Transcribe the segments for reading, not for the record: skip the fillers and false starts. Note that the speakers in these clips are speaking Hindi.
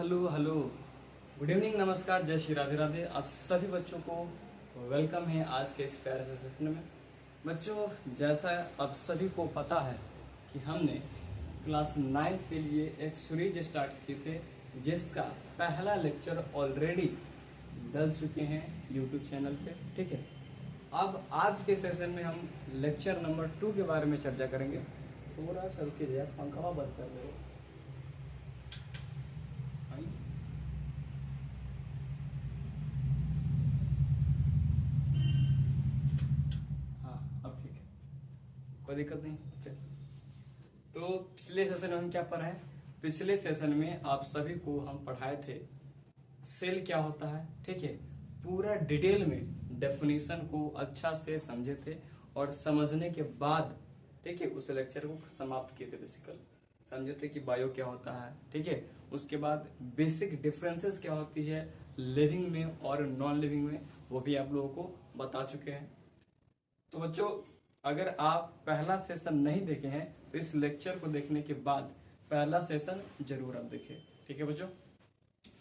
Hello hello. गुड इवनिंग, नमस्कार, जय श्री राधे राधे। आप सभी बच्चों को वेलकम है आज के इस प्यारे से सेशन में। बच्चों, जैसा आप सभी को पता है कि हमने क्लास 9th के लिए एक सीरीज स्टार्ट किए थे, जिसका पहला लेक्चर ऑलरेडी डल चुके हैं यूट्यूब चैनल पे। ठीक है, अब आज के सेशन में हम लेक्चर नंबर 2 के बारे में चर्चा करेंगे। थोड़ा सा रुकिए, पंखा बंद कर लो। हाँ, अब ठीक है, कोई दिक्कत नहीं। चल, तो पिछले सेशन में हम क्या पढ़े हैं? पिछले सेशन में आप सभी को हम पढ़ाए थे सेल क्या होता है। ठीक है, पूरा डिटेल में डेफिनेशन को अच्छा से समझे थे और समझने के बाद ठीक है उस लेक्चर को समाप्त किए थे। बेसिकल समझे थे कि बायो क्या होता है। ठीक है, उसके बाद बेसिक डिफरेंसेस क्या होती है लिविंग में और नॉन लिविंग में, वो भी आप लोगों को बता चुके हैं। तो बच्चों, अगर आप पहला सेशन नहीं देखे हैं तो इस लेक्चर को देखने के बाद पहला सेशन जरूर आप देखें। ठीक है बच्चों,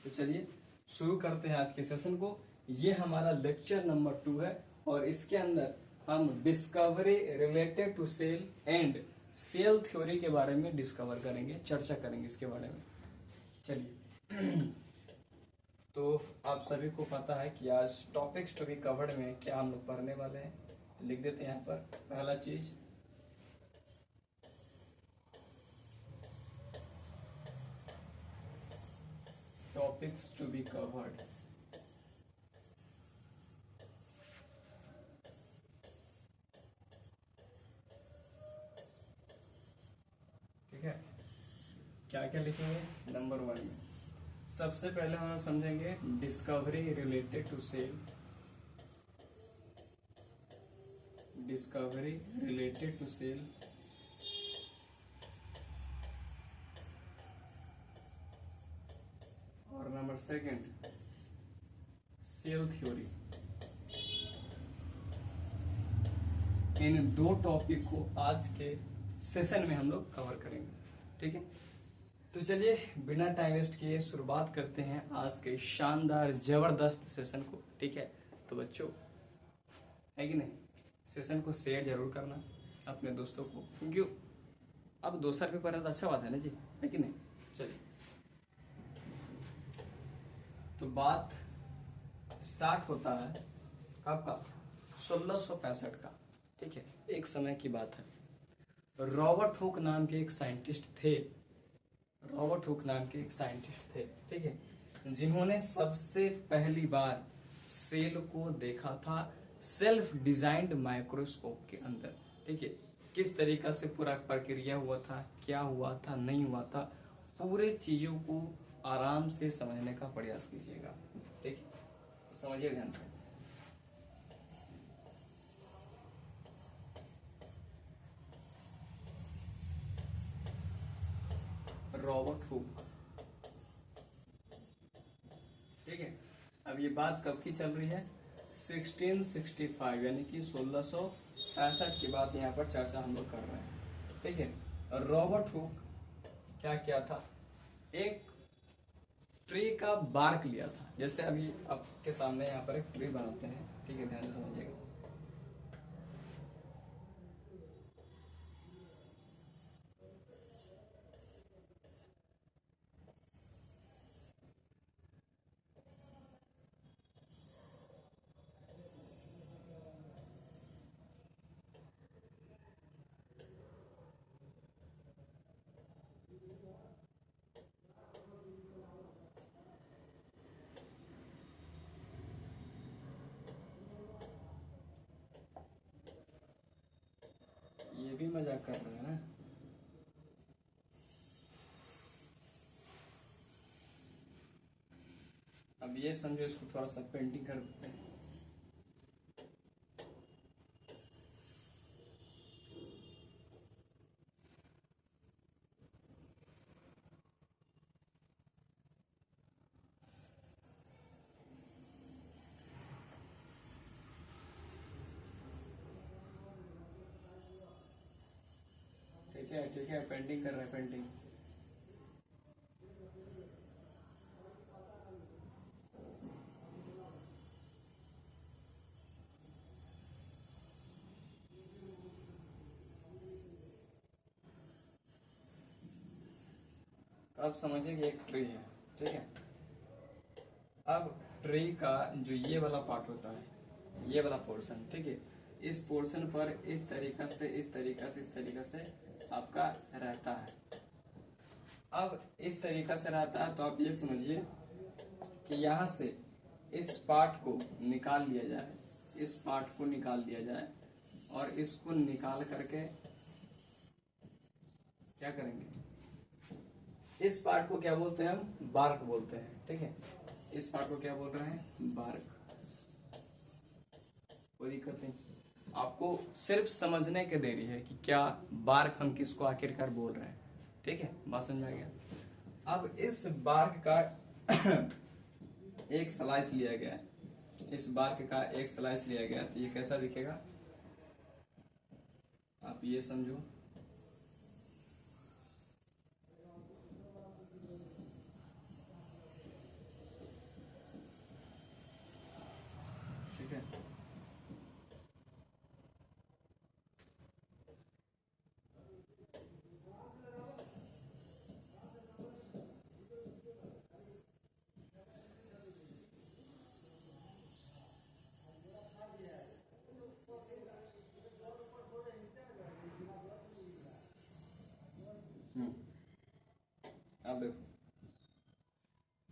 तो चलिए शुरू करते हैं आज के सेशन को। ये हमारा लेक्चर नंबर 2 है और इसके अंदर हम discovery related to cell and cell theory के बारे में डिस्कवर करेंगे, चर्चा करेंगे इसके बारे में। चलिए तो आप सभी को पता है कि आज टॉपिक्स टू बी कवर्ड में क्या हम लोग पढ़ने वाले हैं। लिख देते हैं यहाँ पर पहला चीज, टॉपिक्स टू बी कवर्ड। ठीक है, क्या क्या लिखेंगे? नंबर 1 में सबसे पहले हम समझेंगे discovery related to cell. Discovery related to cell, और नंबर 2 सेल थ्योरी। इन दो टॉपिक को आज के सेशन में हम लोग कवर करेंगे। ठीक है, तो चलिए बिना टाइम वेस्ट किए शुरुआत करते हैं आज के शानदार जबरदस्त सेशन को। ठीक है, तो बच्चों है कि नहीं, सेशन को शेयर जरूर करना अपने दोस्तों को, क्योंकि अब दोसर भी पढ़े तो अच्छा बात है ना जी, है कि नहीं। चलिए तो बात स्टार्ट होता है कब का? 1665 का। ठीक है, एक समय की बात है। रॉबर्ट हुक नाम के एक साइंटिस्ट थे। रॉबर्ट हुक नाम के एक साइंटिस्ट थे, ठीक है, जिन्होंने सबसे पहली बार सेल को देखा था सेल्फ डिजाइंड माइक्रोस्कोप के अंदर। ठीक है, किस तरीका से पूरा प्रक्रिया हुआ था, क्या हुआ था, नहीं हुआ था, पूरे चीजों को आराम से समझने का प्रयास कीजिएगा। ठीक है, तो समझिए ध्यान से। रॉबर्ट हुक, ठीक है, अब ये बात कब की चल रही है? 1665 यानी कि 1665 की बात यहाँ पर चर्चा हम लोग कर रहे हैं। ठीक है, रॉबर्ट हुक क्या किया था? एक ट्री का बार्क लिया था, जैसे अभी आपके सामने यहाँ पर एक ट्री बनाते हैं। ठीक है, ध्यान से समझिएगा। ये भी मजाक कर रहे हैं ना। अब ये समझो, इसको थोड़ा सा पेंटिंग कर देते हैं। ठीक है, ठीक है, पेंटिंग कर रहे हैं, पेंटिंग। अब समझिए कि एक ट्री है, ठीक है। अब ट्री का जो ये वाला पार्ट होता है, ये वाला पोर्शन, ठीक है, इस पोर्शन पर इस तरीका से इस तरीका से इस तरीका से आपका रहता है। अब इस तरीका से रहता है तो आप ये समझिए कि यहाँ से इस पार्ट को निकाल लिया जाए, इस पार्ट को निकाल लिया जाए और इसको निकाल करके क्या करेंगे, इस पार्ट को क्या बोलते हैं हम, बार्क बोलते हैं, ठीक है। इस पार्ट को क्या बोल रहे हैं, बार्क। कोई दिक्कत नहीं, आपको सिर्फ समझने के देरी है कि क्या बार्क हम किसको आखिरकार बोल रहे हैं, ठीक है, बात समझ में आ गया। अब इस बार्क का एक स्लाइस लिया गया है, इस बार्क का एक स्लाइस लिया गया, तो ये कैसा दिखेगा, आप ये समझो। ठीक है, अब देखो,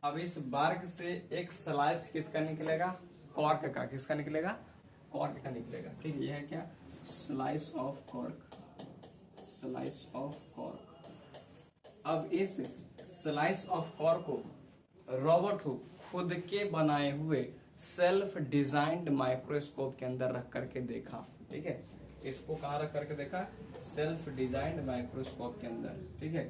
अब इस बार्क से एक स्लाइस किसका निकलेगा, कॉर्क का। किसका निकलेगा, कॉर्क का निकलेगा, ठीक है। यह है क्या, slice of cork, slice of cork. अब इस स्लाइस ऑफ कॉर्क को रॉबर्ट हुक खुद के बनाए हुए सेल्फ डिजाइंड माइक्रोस्कोप के अंदर रख करके देखा, ठीक है। इसको कहाँ रख करके देखा, सेल्फ डिजाइंड माइक्रोस्कोप के अंदर, ठीक है।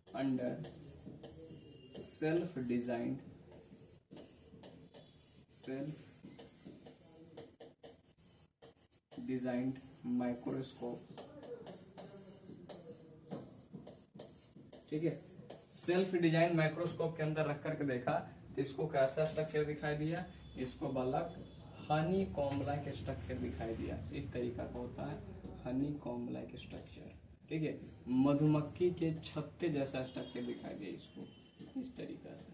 अंडर सेल्फ डिजाइंड माइक्रोस्कोप, ठीक है। सेल्फ डिजाइन माइक्रोस्कोप के अंदर रख करके देखा तो इसको कैसा स्ट्रक्चर दिखाई दिया, इसको बालक हनी कॉम्ब लाइक स्ट्रक्चर दिखाई दिया। इस तरीका का होता है हनी कॉम्ब लाइक स्ट्रक्चर, ठीक है। मधुमक्खी के छत्ते जैसा स्ट्रक्चर दिखाई दिया इसको, इस तरीका से।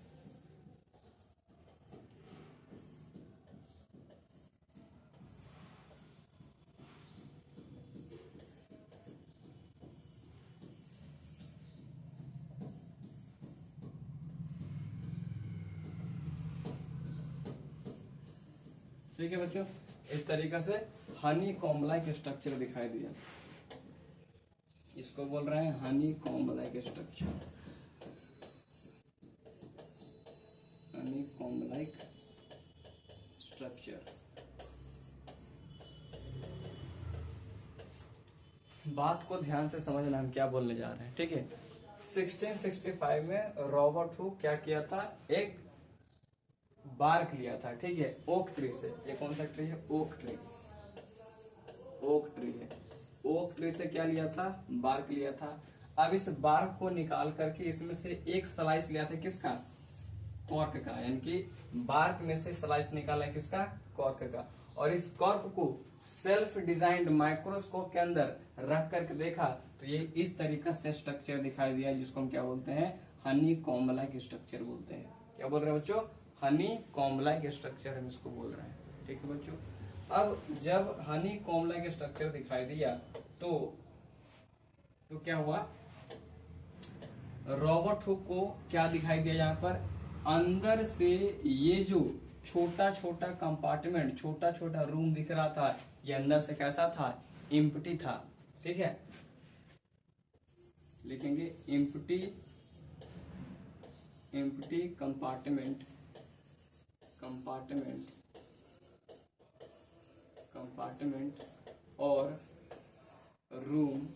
ठीक है बच्चों, इस तरीका से हनी कॉम्ब लाइक स्ट्रक्चर दिखाई दिया, इसको बोल रहे हैं Honey comb like structure, Honey comb like structure. बात को ध्यान से समझना, हम क्या बोलने जा रहे हैं, ठीक है। 1665 में रॉबर्ट हुक क्या किया था, एक बार्क लिया था, ठीक है, ओक ट्री से। ये कौन सा ट्री है, ओक ट्री, ओक ट्री है। ओक ट्री से क्या लिया था, बार्क लिया था। अब इस बार्क को निकाल करके इसमें से एक स्लाइस लिया था, किसका, कॉर्क का, यानी कि बार्क में से स्लाइस निकाला है किसका, कॉर्क का। और इस कॉर्क को सेल्फ डिजाइंड माइक्रोस्कोप के अंदर रख करके देखा तो ये इस तरीका से स्ट्रक्चर दिखाई दिया, जिसको हम क्या बोलते हैं, हनी कॉम्ब लाइक स्ट्रक्चर बोलते हैं। क्या बोल रहे हैं बच्चों, हनी कॉम्ब लाइक स्ट्रक्चर हम इसको बोल रहे हैं, ठीक है बच्चों। अब जब हनी कॉम्ब लाइक स्ट्रक्चर दिखाई दिया तो क्या हुआ, रॉबर्ट हुक को क्या दिखाई दिया, यहाँ पर अंदर से ये जो छोटा छोटा कंपार्टमेंट, छोटा छोटा रूम दिख रहा था, ये अंदर से कैसा था, एम्प्टी था, ठीक है। लिखेंगे empty, empty compartment, compartment, compartment और room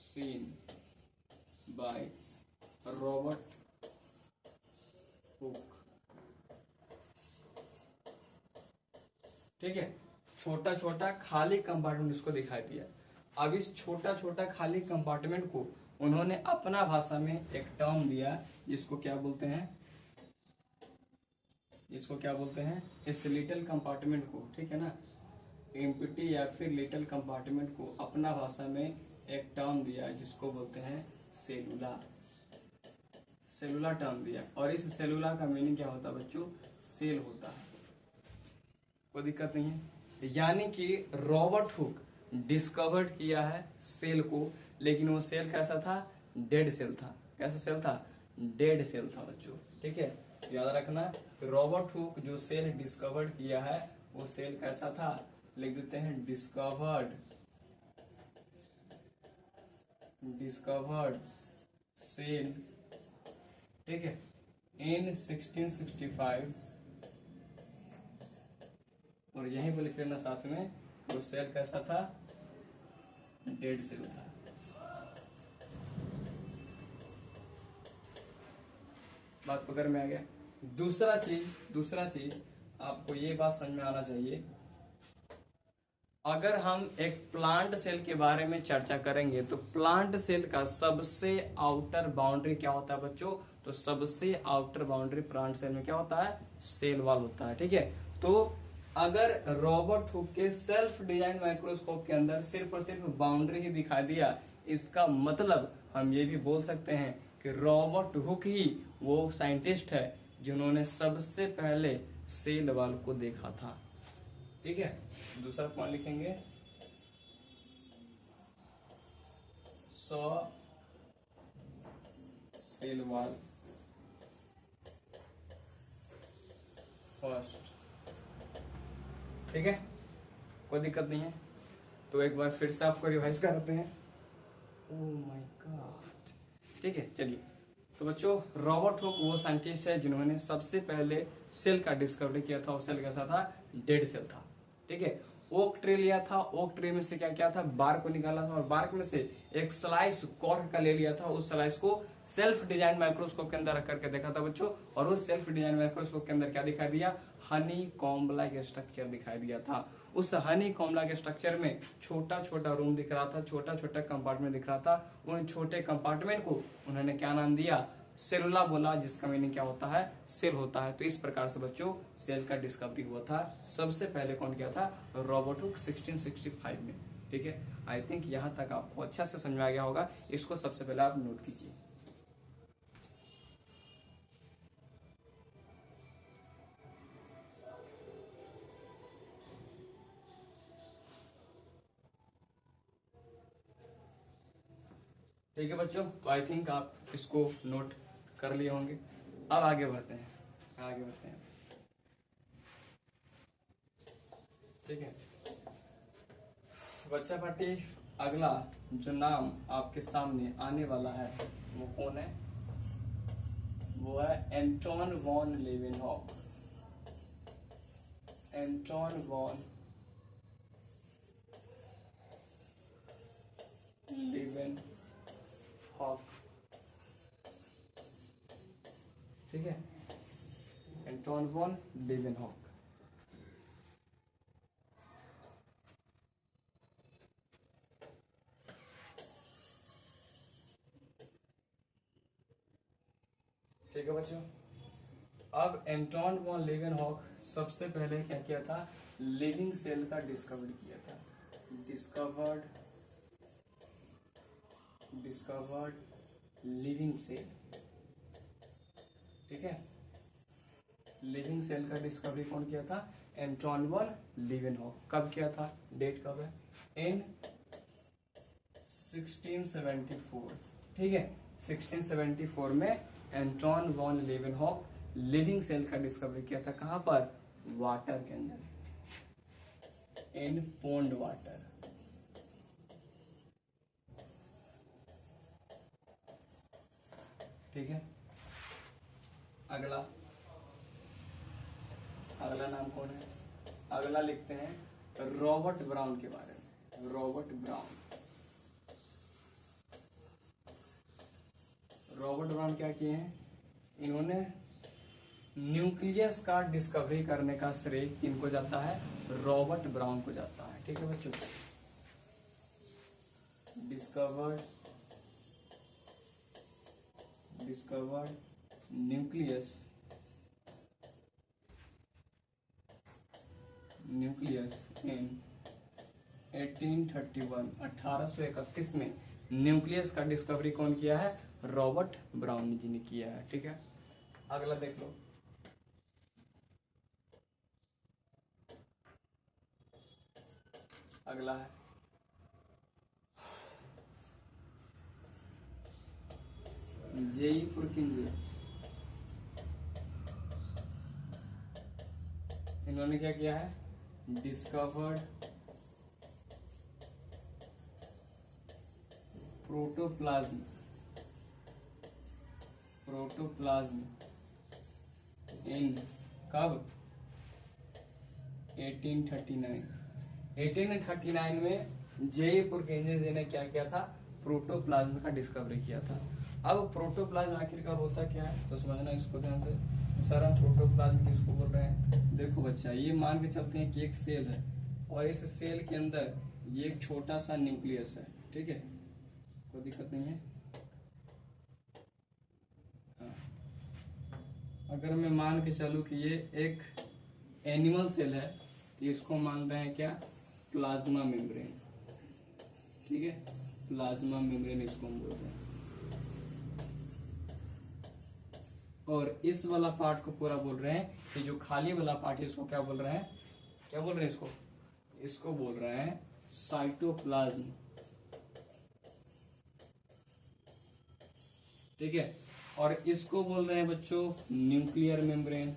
seen by Robert Hooke, ठीक है। छोटा छोटा खाली कंपार्टमेंट इसको दिखाई दिया। अब इस छोटा छोटा खाली कंपार्टमेंट को उन्होंने अपना भाषा में एक टर्म दिया, जिसको क्या बोलते हैं, इस लिटिल कंपार्टमेंट को, ठीक है ना, एम्प्टी या फिर लिटिल कंपार्टमेंट को अपना भाषा में एक टर्म दिया जिसको बोलते हैं सेलुला। सेलुला टर्म दिया, और इस सेलुला का मीनिंग क्या होता है बच्चों, सेल होता है। कोई दिक्कत नहीं है। यानी कि रॉबर्ट हुक डिस्कवर्ड किया है सेल को, लेकिन वो सेल कैसा था, डेड सेल था। कैसा सेल था, डेड सेल था बच्चों, ठीक है। याद रखना, रॉबर्ट हुक जो सेल डिस्कवर्ड किया है वो सेल कैसा था, लिख देते हैं डिस्कवर्ड सेल, ठीक है, इन 1665। और यहीं पर लिख लेना साथ में, वो सेल कैसा था, डेड सेल था। बात पकड़ में आ गया। दूसरा चीज आपको ये बात समझ में आना चाहिए, अगर हम एक प्लांट सेल के बारे में चर्चा करेंगे तो प्लांट सेल का सबसे आउटर बाउंड्री क्या होता है बच्चों, तो सबसे आउटर बाउंड्री प्लांट सेल में क्या होता है, सेल वॉल होता है, ठीक है। तो अगर रॉबर्ट हुक के सेल्फ डिजाइन माइक्रोस्कोप के अंदर सिर्फ और सिर्फ बाउंड्री ही दिखाई दिया, इसका मतलब हम ये भी बोल सकते हैं कि रॉबर्ट हुक ही वो साइंटिस्ट है जिन्होंने सबसे पहले सेल वॉल को देखा था, ठीक है। दूसरा पॉइंट लिखेंगे, सॉ सेल वॉल फर्स्ट, ठीक है, कोई दिक्कत नहीं है। तो एक बार फिर से आपको रिवाइज करते हैं। ओह माय गॉड, ठीक है, चलिए। तो बच्चों, रॉबर्ट हुक वो साइंटिस्ट है जिन्होंने सबसे पहले सेल का डिस्कवरी किया था। वो सेल कैसा था, डेड सेल था, ठीक है। ओक ट्री लिया था, ओक ट्री में से क्या क्या था, बार्क को निकाला था, और बार्क में से एक स्लाइस कॉर्क का ले लिया था। उस स्लाइस को सेल्फ डिजाइन माइक्रोस्कोप के अंदर रख करके देखा था बच्चों, और उस सेल्फ डिजाइन माइक्रोस्कोप के अंदर क्या दिखाई दिया, हनी कॉम्ब लाइक स्ट्रक्चर दिखाई दिया था। उस हनी कॉम्ब लाइक स्ट्रक्चर में छोटा छोटा रूम दिख रहा था, छोटा छोटा कंपार्टमेंट दिख रहा था। उन छोटे कंपार्टमेंट को उन्होंने क्या नाम दिया, सेलुला बोला, जिसका मीनिंग क्या होता है, सेल होता है। तो इस प्रकार से बच्चों सेल का डिस्कवरी हुआ था। सबसे पहले कौन किया था, रॉबर्ट हुक 1665 में, ठीक है। आई थिंक यहां तक आपको अच्छा से समझ में आ गया होगा। इसको सबसे पहले आप नोट कीजिए। ठीक है बच्चों, तो आई थिंक आप इसको नोट कर लिए होंगे। अब आगे बढ़ते हैं, ठीक है बच्चा पार्टी। अगला जो नाम आपके सामने आने वाला है वो कौन है, वो है एंटोन वॉन लेवेनहॉक। एंटोन वॉन लेवेनहॉक, ठीक है, एंटोन वॉन लेवेनहॉक। ठीक है बच्चों, अब एंटोन वॉन लेवेनहॉक सबसे पहले क्या किया था, लिविंग सेल का डिस्कवरी किया था। डिस्कवर्ड लिविंग सेल, ठीक है। लिविंग सेल का डिस्कवरी कौन किया था, एंटोन वॉन लेवेनहॉक। कब किया था, डेट कब है, इन 1674, ठीक है। 1674 में एंटोन वॉन लेवेनहॉक लिविंग सेल का डिस्कवरी किया था। कहां पर, वाटर के अंदर, इन पोन्ड वाटर, ठीक है। अगला नाम कौन है, अगला लिखते हैं रॉबर्ट ब्राउन के बारे में। रॉबर्ट ब्राउन क्या किए हैं, इन्होंने न्यूक्लियस का डिस्कवरी करने का श्रेय किनको जाता है, रॉबर्ट ब्राउन को जाता है, ठीक है बच्चों। डिस्कवर्ड न्यूक्लियस इन 1831 1831 में न्यूक्लियस का डिस्कवरी कौन किया है? रॉबर्ट ब्राउनी जी ने किया है। ठीक है, अगला देख लो। अगला है जेई पुरकिंजे। इन्होंने क्या किया है? डिस्कवर्ड प्रोटोप्लाज्म इन कब? 1839 में जेई पुरकिंजे जी ने क्या किया था? प्रोटोप्लाज्म का डिस्कवरी किया था। अब प्रोटोप्लाज्म आखिरकार होता क्या है तो समझना इसको ध्यान से। सर हम प्रोटोप्लाज्म किसको बोल रहे हैं? देखो बच्चा, ये मान के चलते हैं कि एक सेल है और इस सेल के अंदर ये एक छोटा सा न्यूक्लियस है। ठीक है, कोई दिक्कत नहीं है। हाँ। अगर मैं मान के चलूं कि ये एक एनिमल सेल है तो इसको मान रहे हैं क्या? Plasma membrane. ठीक है, प्लाज्मा मेम्ब्रेन इसको हम बोल रहे हैं। और इस वाला पार्ट को पूरा बोल रहे हैं कि जो खाली वाला पार्ट है इसको क्या बोल रहे हैं? क्या बोल रहे हैं इसको? इसको बोल रहे हैं साइटोप्लाज्म। ठीक है, और इसको बोल रहे हैं बच्चों न्यूक्लियर मेम्ब्रेन।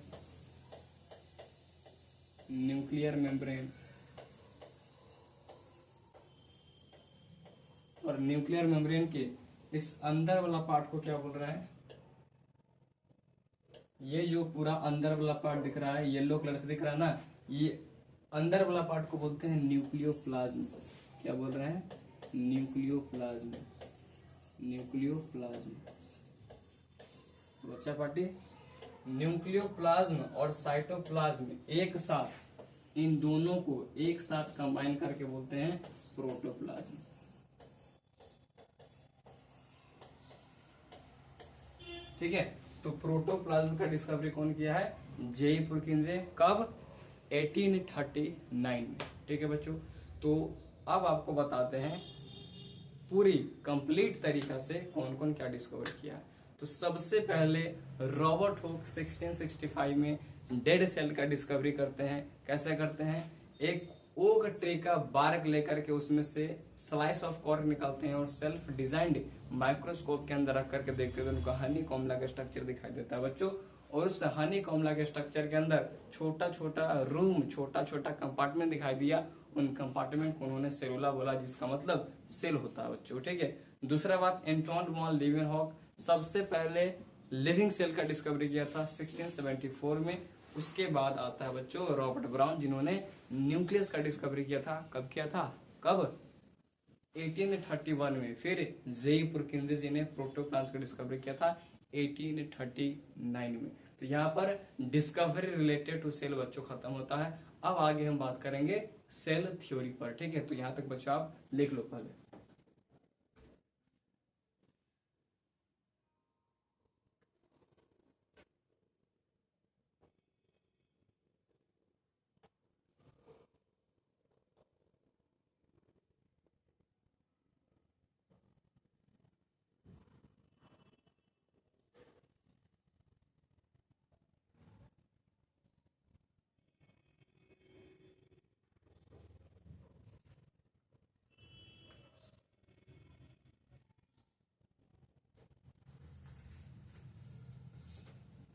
और न्यूक्लियर मेम्ब्रेन के इस अंदर वाला पार्ट को क्या बोल रहा है? ये जो पूरा अंदर वाला पार्ट दिख रहा है, येलो कलर से दिख रहा है ना, ये अंदर वाला पार्ट को बोलते हैं न्यूक्लियोप्लाज्म। क्या बोल रहे हैं? न्यूक्लियोप्लाज्म। बच्चा पार्टी, न्यूक्लियोप्लाज्म और साइटोप्लाज्म एक साथ, इन दोनों को एक साथ कंबाइन करके बोलते हैं प्रोटोप्लाज्म। ठीक है, तो प्रोटोप्लाज्म का डिस्कवरी कौन किया है? J E Purkinje. कब? 1839 में। ठीक है बच्चों, तो अब आपको बताते हैं पूरी कंप्लीट तरीका से कौन कौन क्या डिस्कवर किया है। तो सबसे पहले रॉबर्ट हुक 1665 में डेड सेल का डिस्कवरी करते हैं। कैसे करते हैं? एक ओक ट्री का बार्क लेकर के उसमें से स्लाइस ऑफ कॉर्क निकालते हैं और सेल्फ डिजाइंड माइक्रोस्कोप के अंदर रख करके देखते हैं तो उनको हनी कॉम्बला का स्ट्रक्चर दिखाई देता है बच्चों। और उस हनी कॉम्बला के स्ट्रक्चर के अंदर छोटा छोटा रूम, छोटा छोटा कंपार्टमेंट दिखाई दिया। उन कंपार्टमेंट को उन्होंने सेलुला बोला, जिसका मतलब सेल होता है बच्चों। ठीक है, दूसरा बात, एंटोन वॉन लीवेनहॉक सबसे पहले लिविंग सेल का डिस्कवरी किया था 1674 में। उसके बाद आता है बच्चों रॉबर्ट ब्राउन, जिन्होंने न्यूक्लियस का डिस्कवरी किया था। कब किया था? कब? 1831 में। फिर जेई पुरकिंजे जी ने प्रोटोप्लाज्म का डिस्कवरी किया था 1839 में। तो यहाँ पर डिस्कवरी रिलेटेड टू सेल बच्चों खत्म होता है। अब आगे हम बात करेंगे सेल थ्योरी पर। ठीक है, तो यहाँ तक बच्चों आप लिख लो पहले।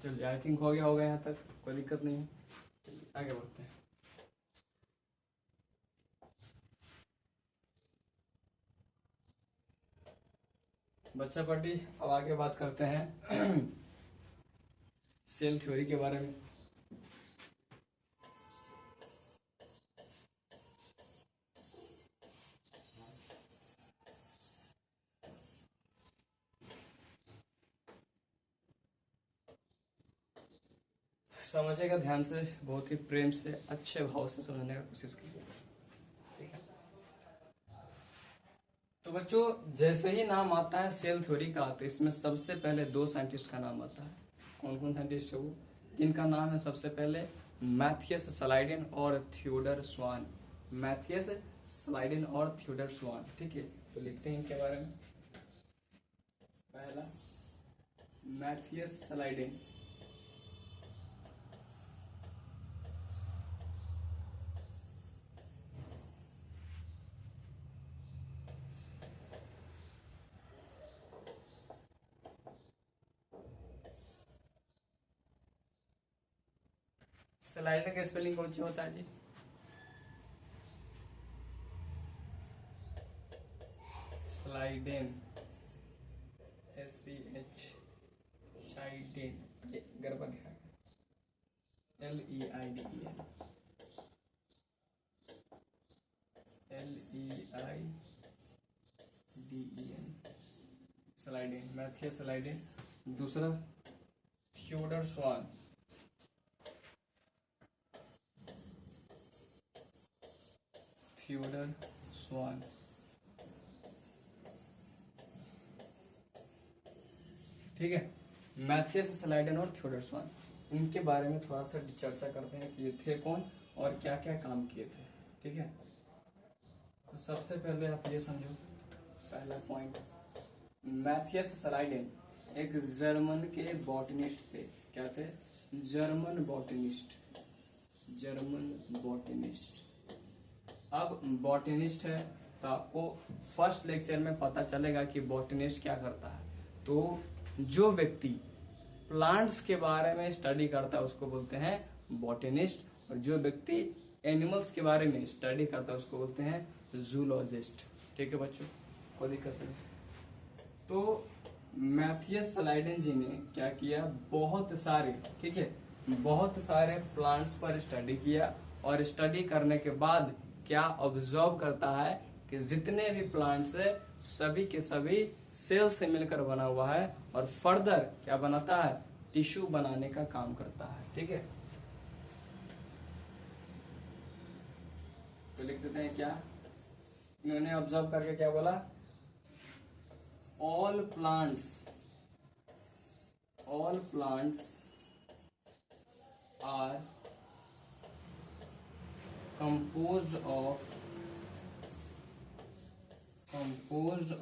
चलिए, आई थिंक हो गया होगा यहाँ तक, कोई दिक्कत नहीं है। चलिए आगे बढ़ते हैं। बच्चा पार्टी, अब आगे बात करते हैं सेल थ्योरी के बारे में। समझेगा ध्यान से, बहुत ही प्रेम से, अच्छे भाव से समझने का कोशिश कीजिए। ठीक है, तो तो बच्चों जैसे ही नाम आता है सेल थ्योरी का, तो इसमें सबसे पहले दो साइंटिस्ट का नाम आता है। कौन कौन साइंटिस्ट है वो? जिनका नाम है सबसे पहले मैथियस स्लाइडेन और थियोडर स्वान। मैथियस स्लाइडेन और थियोडर स्वान, ठीक है। तो लिखते हैं इनके बारे में। पहला मैथियस स्लाइडेन, स्लाइडेन का स्पेलिंग कौन सी होता है जी? स्लाइडेन, SCH, शाइडेन, ये गड़बड़ लिखा है, LEIDEN, LEIDEN, Schleiden, Matthias Schleiden. दूसरा थियोडर स्वान, थियोडर स्वान। ठीक है, मैथियस स्लाइडेन और थियोडर स्वान, इनके बारे में थोड़ा सा चर्चा करते हैं कि ये थे कौन और क्या क्या काम किए थे। ठीक है, तो सबसे पहले आप ये समझो, पहला पॉइंट, मैथियस स्लाइडेन एक जर्मन के बॉटनिस्ट थे। क्या थे? German botanist, German botanist. अब बॉटनिस्ट है तो आपको फर्स्ट लेक्चर में पता चलेगा कि बॉटनिस्ट क्या करता है। तो जो व्यक्ति प्लांट्स के बारे में स्टडी करता है उसको बोलते हैं बॉटनिस्ट, और जो व्यक्ति एनिमल्स के बारे में स्टडी करता है उसको बोलते हैं जूलॉजिस्ट। ठीक है बच्चों, कोई दिक्कत नहीं। तो मैथियस स्लाइडेन जी ने क्या किया, बहुत सारे, ठीक है, बहुत सारे प्लांट्स पर स्टडी किया, और स्टडी करने के बाद क्या ऑब्जर्व करता है कि जितने भी प्लांट्स है सभी के सभी सेल से मिलकर बना हुआ है, और फर्दर क्या बनाता है, टिश्यू बनाने का काम करता है। ठीक है, तो लिख देते हैं क्या इन्होंने ऑब्जर्व करके क्या बोला, all plants are composed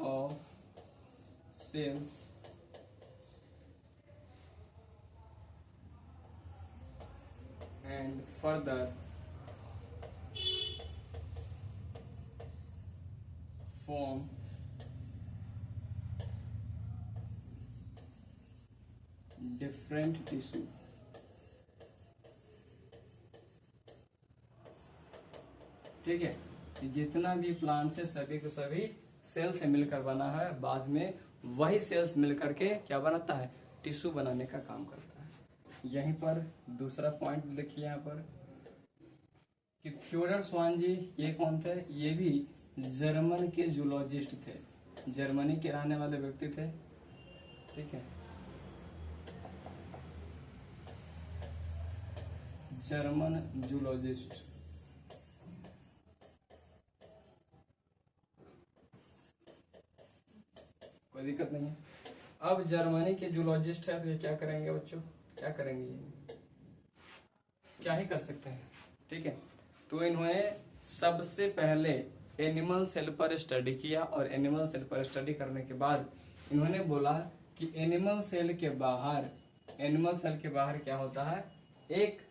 of cells and further form different tissue। ठीक है, जितना भी प्लांट है सभी के सभी सेल से मिलकर बना है, बाद में वही सेल्स मिलकर के क्या बनाता है, टिश्यू बनाने का काम करता है। यहीं पर दूसरा पॉइंट देखिए यहाँ पर कि थियोडर स्वान जी ये कौन थे, ये भी जर्मन के जूलॉजिस्ट थे, जर्मनी के रहने वाले व्यक्ति थे। ठीक है, जर्मन जूलॉजिस्ट। कोई दिक्कत नहीं है। अब जर्मनी के जूलॉजिस्ट है तो ये क्या करेंगे बच्चों, क्या करेंगे, ये क्या ही कर सकते हैं। ठीक है, तो इन्होंने सबसे पहले एनिमल सेल पर स्टडी किया, और एनिमल सेल पर स्टडी करने के बाद इन्होंने बोला कि एनिमल सेल के बाहर क्या होता है, एक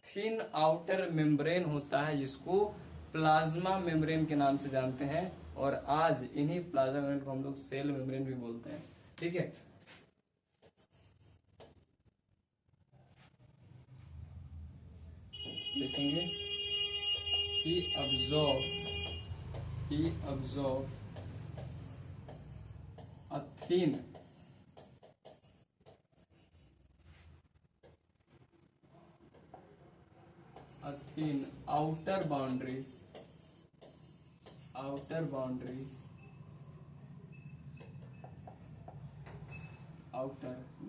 थिन आउटर मेम्ब्रेन होता है जिसको प्लाज्मा मेम्ब्रेन के नाम से जानते हैं, और आज इन्हीं प्लाज्मा मेम्ब्रेन को हम लोग सेल मेम्ब्रेन भी बोलते हैं। ठीक है, देखेंगे he absorbed a thin outer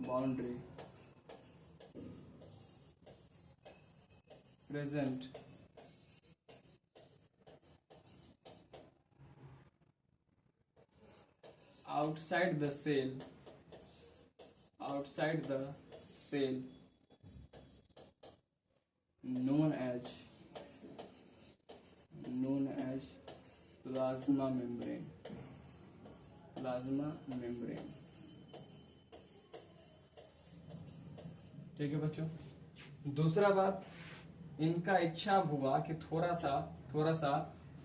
boundary present outside the cell, known as plasma membrane. ठीक है बच्चों। दूसरा बात, इनका इच्छा हुआ कि थोड़ा सा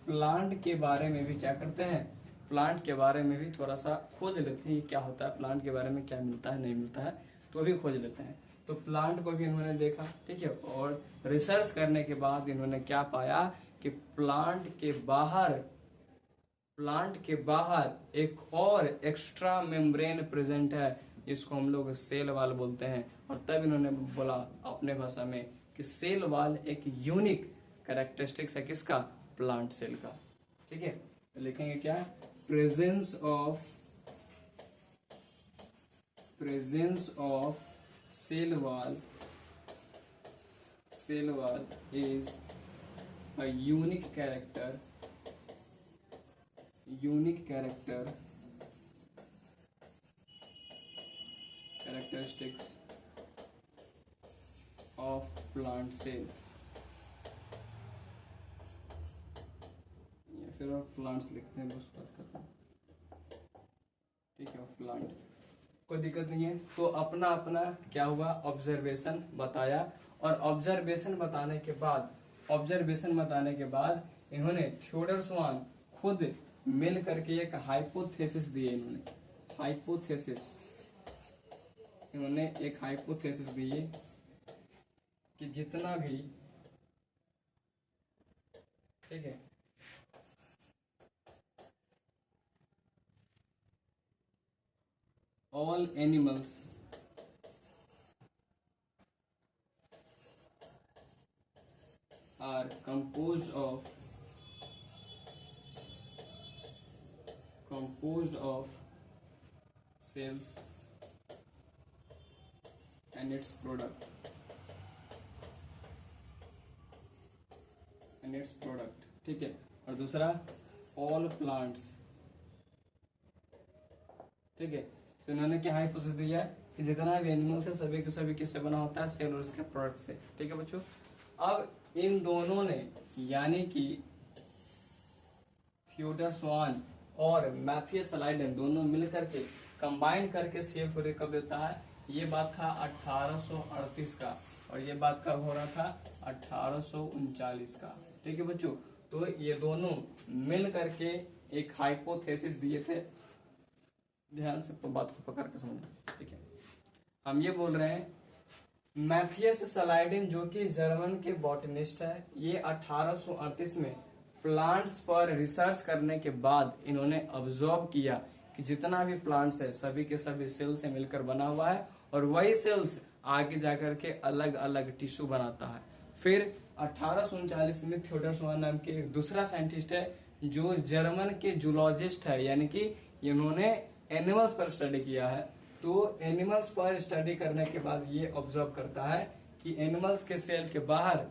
प्लांट के बारे में भी क्या करते हैं, प्लांट के बारे में भी थोड़ा सा खोज लेते हैं, क्या होता है प्लांट के बारे में, क्या मिलता है नहीं मिलता है, तो भी खोज लेते हैं। तो प्लांट को भी इन्होंने देखा, ठीक है, और रिसर्च करने के बाद इन्होंने क्या पाया कि प्लांट के बाहर एक और एक्स्ट्रा मेम्ब्रेन प्रेजेंट है, इसको हम लोग सेल वॉल बोलते हैं। और तब इन्होंने बोला अपने भाषा में कि सेल वॉल एक यूनिक कैरेक्टरिस्टिक्स है किसका, प्लांट सेल का। ठीक है, तो लिखेंगे क्या, presence of cell wall is a unique characteristics of plant cell, या फिर और प्लांट्स लिखते हैं, बस बात करते हैं। ठीक है, प्लांट कोई दिक्कत नहीं है। तो अपना अपना क्या हुआ, ऑब्जर्वेशन बताया, और ऑब्जर्वेशन बताने के बाद इन्होंने थियोडर स्वान खुद मिल करके एक हाइपोथेसिस दिए। इन्होंने एक हाइपोथेसिस दिए कि जितना भी, ठीक है, all animals are composed of cells and its product, ठीक है। और दूसरा all plants, ठीक है। तो इन्होंने क्या हाइपोथेसिस दिया कि जितना भी एनिमल्स है सभी के सभी किससे बना होता है, सेल और उसके प्रोडक्ट से। ठीक है बच्चों, अब इन दोनों ने यानी कि थियोडर स्वान और मैथियस लाइडेन दोनों मिलकर के कंबाइन करके सेल थ्योरी कब देता है, ये बात था 1838 का, और ये बात कब हो रहा था, 1839 का। ठीक है बच्चों, तो ये दोनों मिल करके एक हाइपोथेसिस दिए थे। ध्यान से बात को पकड़ के समझना, ठीक है। हम ये बोल रहे हैं मैथियस सलाइडिन जो कि जर्मन के बॉटनिस्ट है, ये 1838 में प्लांट्स पर रिसर्च करने के बाद इन्होंने ऑब्जर्व किया कि जितना भी प्लांट्स है सभी के सभी सेल से मिलकर बना हुआ है, और वही सेल्स आगे जाकर के अलग अलग टिश्यू बनाता है। फिर 1839 में थियोडर स्वान नाम के एक दूसरा साइंटिस्ट है जो जर्मन के जूलॉजिस्ट है, यानी कि इन्होंने एनिमल्स पर स्टडी किया है। तो एनिमल्स पर स्टडी करने के बाद ये ऑब्जर्व करता है कि एनिमल्स के सेल के बाहर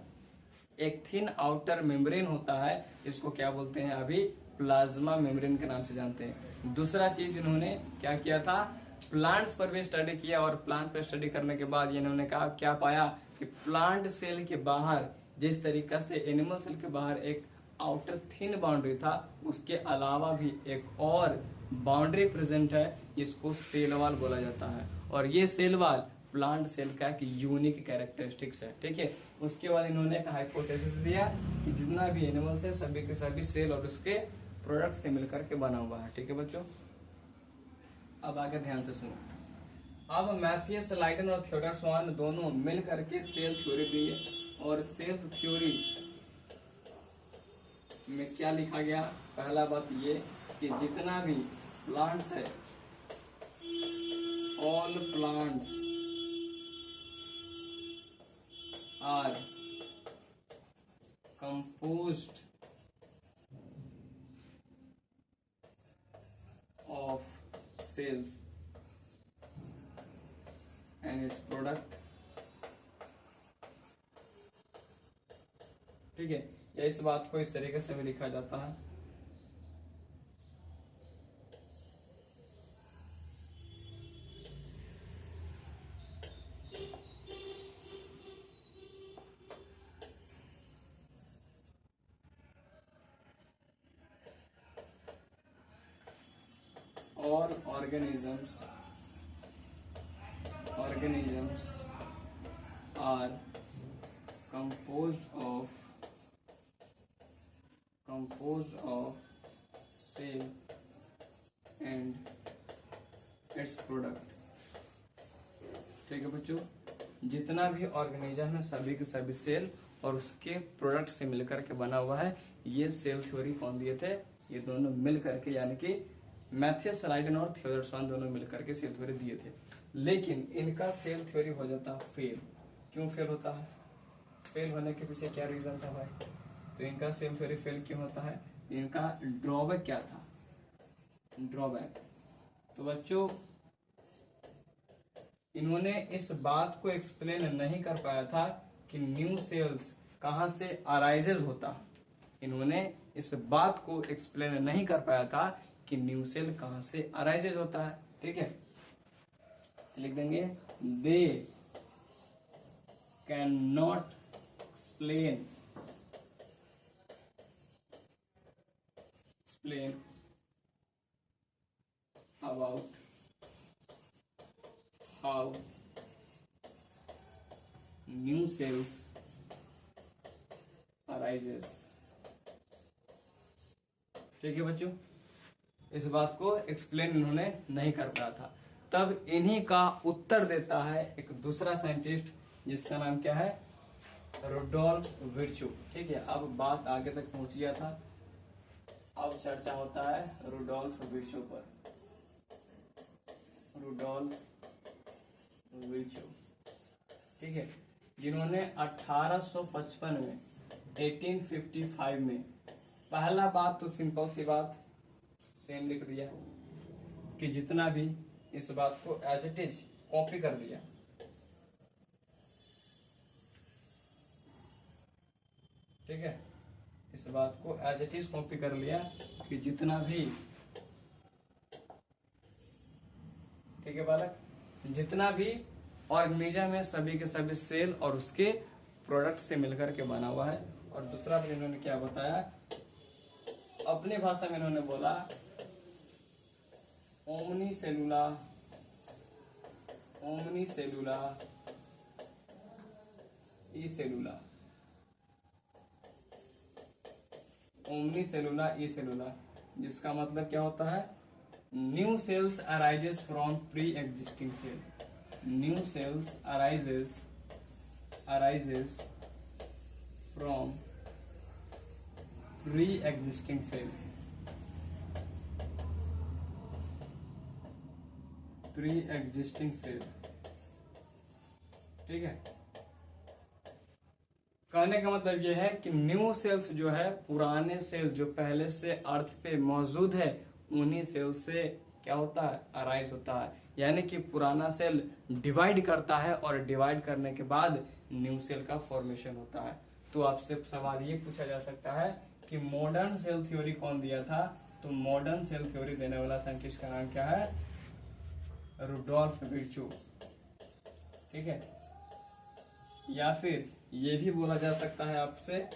एक थिन आउटर मेम्ब्रेन होता है, इसको क्या बोलते हैं अभी, प्लाज्मा मेम्ब्रेन के नाम से जानते हैं। दूसरा चीज इन्होंने क्या किया था, प्लांट्स पर भी स्टडी किया, और प्लांट पर स्टडी करने के बाद इन्होंने कहा क्या पाया कि प्लांट सेल के बाहर जिस तरीका से एनिमल सेल के बाहर एक आउटर थिन बाउंड्री था, उसके अलावा भी एक और बाउंड्री प्रेजेंट है, इसको सेल वॉल बोला जाता है। और ये सेल वॉल प्लांट सेल का एक यूनिक कैरेक्टरिस्टिक्स है। ठीक है, उसके बाद इन्होंने एक हाइपोथेसिस दिया कि जितना भी एनिमल्स है सभी के सभी सेल और उसके प्रोडक्ट से मिलकर के बना हुआ है। ठीक है बच्चों, अब आगे ध्यान से सुनो। अब मैथियस लाइडेन और थियोडर स्वान दोनों मिल करके सेल थ्योरी दिए, और सेल थ्योरी में क्या लिखा गया, पहला बात ये कि जितना भी प्लांट्स है, all plants are composed of cells and its product. ठीक है, या इस बात को इस तरीके से भी लिखा जाता है, all organisms are composed of cell and its product। ठीक है बच्चों, जितना भी ऑर्गेनिज्म है सभी के सभी सेल और उसके प्रोडक्ट से मिलकर के बना हुआ है। ये सेल थ्योरी कौन दिए थे? ये दोनों मिल करके, यानी कि मैथियस लाइडेन और थियोडोर स्वान दोनों मिलकर के सेल थ्योरी दिए थे। लेकिन इनका सेल थ्योरी हो जाता फेल। क्यों फेल होता है? फेल होने के पीछे क्या रीजन था भाई? तो इनका सेल थ्योरी फेल क्यों होता है? इनका ड्रॉबैक क्या था? ड्रॉबैक तो बच्चों इन्होंने इस बात को एक्सप्लेन नहीं कर पाया था कि न्यू सेल्स कहां से अराइजेज होता। इन्होंने इस बात को एक्सप्लेन नहीं कर पाया था कि न्यू सेल कहां से अराइजेज होता है। ठीक है, लिख देंगे they can not explain about how new cells arises। ठीक है बच्चों, इस बात को एक्सप्लेन इन्होंने नहीं कर पाया था। तब इन्हीं का उत्तर देता है एक दूसरा साइंटिस्ट जिसका नाम क्या है? Rudolf Virchow. ठीक है, अब बात आगे तक पहुंच गया था। अब चर्चा होता है रुडोल्फ विर्चू पर। रुडोल्फ विर्चू, ठीक है, जिन्होंने 1855 में 1855 में पहला बात तो सिंपल सी बात सेम लिख दिया कि जितना भी इस बात को एज इट इज कॉपी कर दिया। ठीक है, इस बात को एज इट इज कॉपी कर लिया कि जितना भी, ठीक है बालक, जितना भी ऑर्गेनिज्म है सभी के सभी सेल और उसके प्रोडक्ट से मिलकर के बना हुआ है। और दूसरा भी इन्होंने क्या बताया? अपनी भाषा में इन्होंने बोला ओमनी सेलुला ई सेलुला, ओमनी सेलुला ई सेलुला, जिसका मतलब क्या होता है? New cells arises from pre existing cell. New cells arises from pre existing cell. Pre existing cell, ठीक है। कहने का मतलब यह है कि न्यू सेल्स जो है पुराने सेल जो पहले से अर्थ पे मौजूद है उन्हीं सेल से क्या होता है? अराइज होता है। यानी कि पुराना सेल डिवाइड करता है और डिवाइड करने के बाद न्यू सेल का फॉर्मेशन होता है। तो आपसे सवाल ये पूछा जा सकता है कि मॉडर्न सेल थ्योरी कौन दिया था? तो मॉडर्न सेल थ्योरी देने वाला साइंटिस्ट का नाम क्या है? Rudolf Virchow. ठीक है, या फिर ये भी बोला जा सकता है आपसे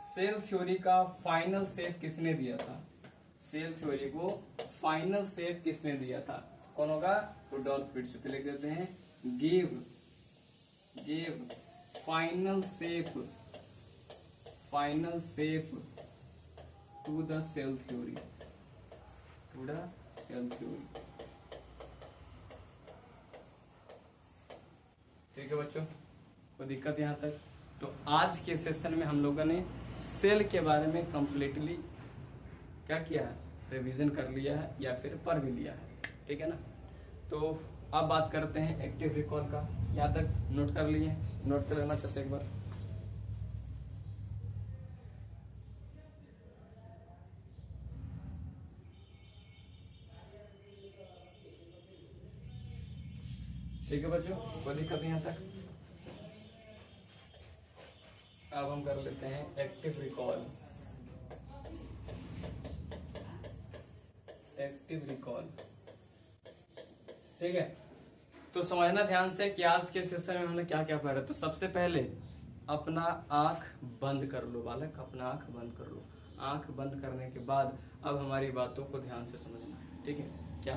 सेल थ्योरी का फाइनल शेप किसने दिया था? सेल थ्योरी को फाइनल शेप किसने दिया था? कौन होगा? Rudolf Virchow. तो लिख देते हैं give final shape to the cell theory. ठीक है बच्चों, कोई दिक्कत यहाँ तक? तो आज के सेशन में हम लोगों ने सेल के बारे में कंप्लीटली क्या किया है? रिवीजन कर लिया है या फिर पढ़ भी लिया है। ठीक है ना? तो अब बात करते हैं एक्टिव रिकॉल का। यहाँ तक नोट कर लिए? नोट कर लेना चाहिए एक बार। ठीक है बच्चों, कोई दिक्कत नहीं यहाँ तक? अब हम कर लेते हैं एक्टिव रिकॉल। ठीक है, तो समझना ध्यान से कि आज के सेशन में हमने क्या क्या पढ़ा। तो सबसे पहले अपना आंख बंद कर लो बालक, अपना आंख बंद कर लो। आंख बंद करने के बाद अब हमारी बातों को ध्यान से समझना है। ठीक है, क्या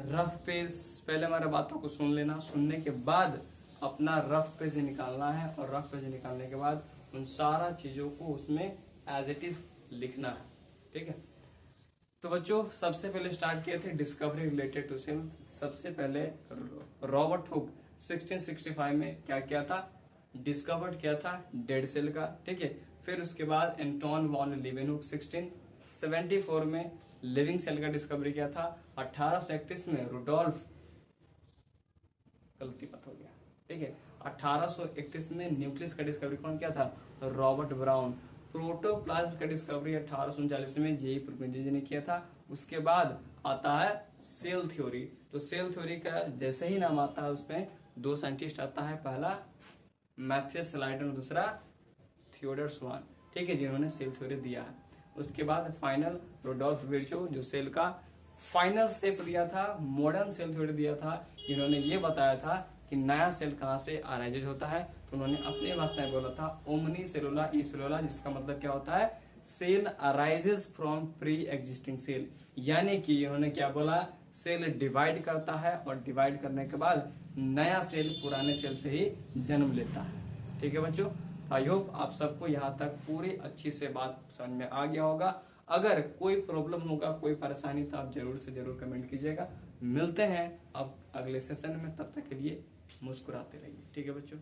रफ पेज, पहले हमारे बातों को सुन लेना, सुनने के बाद अपना रफ पेज निकालना है और रफ पेज निकालने के बाद उन सारा चीजों को उसमें एज इट इज लिखना है। ठीक है, तो बच्चों सबसे पहले स्टार्ट किए थे डिस्कवरी रिलेटेड टू सेल। सबसे पहले रॉबर्ट हुक 1665 में क्या किया था, डिस्कवर्ड किया था डेड सेल का। ठीक है, फिर उसके बाद एंटोन वॉन लीवेनहुक 1674 में लिविंग सेल का डिस्कवरी किया था। 1831 में रुडोल्फ, गलती मत हो गया, ठीक है, 1831 में न्यूक्लियस का डिस्कवरी कौन किया था, रॉबर्ट ब्राउन। प्रोटोप्लाज्म का डिस्कवरी 1839 में जेई पुरकुंजी जी ने किया था। उसके बाद आता है सेल थ्योरी। तो सेल थ्योरी का जैसे ही नाम आता है उसमें दो साइंटिस्ट आता है, पहला मैथियस स्लाइडन और दूसरा थियोडर स्वान, ठीक है, जिन्होंने सेल थ्योरी दिया है। उसके बाद फाइनल रुडोल्फ विर्चो, जो सेल का फाइनल शेप दिया था, मॉडर्न सेल थ्योरी दिया था। इन्होंने ये बताया था कि नया सेल कहाँ से अराइज होता है, तो उन्होंने अपनी भाषा में बोला था ओमनी सेलुला ई सेलुला, जिसका मतलब क्या होता है, cell arises from pre existing cell. यानी कि इन्होंने क्या बोला, सेल डिवाइड करता है और डिवाइड करने के बाद नया सेल पुराने सेल से ही जन्म लेता है। ठीक है बच्चों, आई होप आप सबको यहाँ तक पूरी अच्छी से बात समझ में आ गया होगा। अगर कोई प्रॉब्लम होगा, कोई परेशानी, तो आप जरूर से जरूर कमेंट कीजिएगा। मिलते हैं अब अगले सेशन में, तब तक के लिए मुस्कुराते रहिए। ठीक है बच्चों।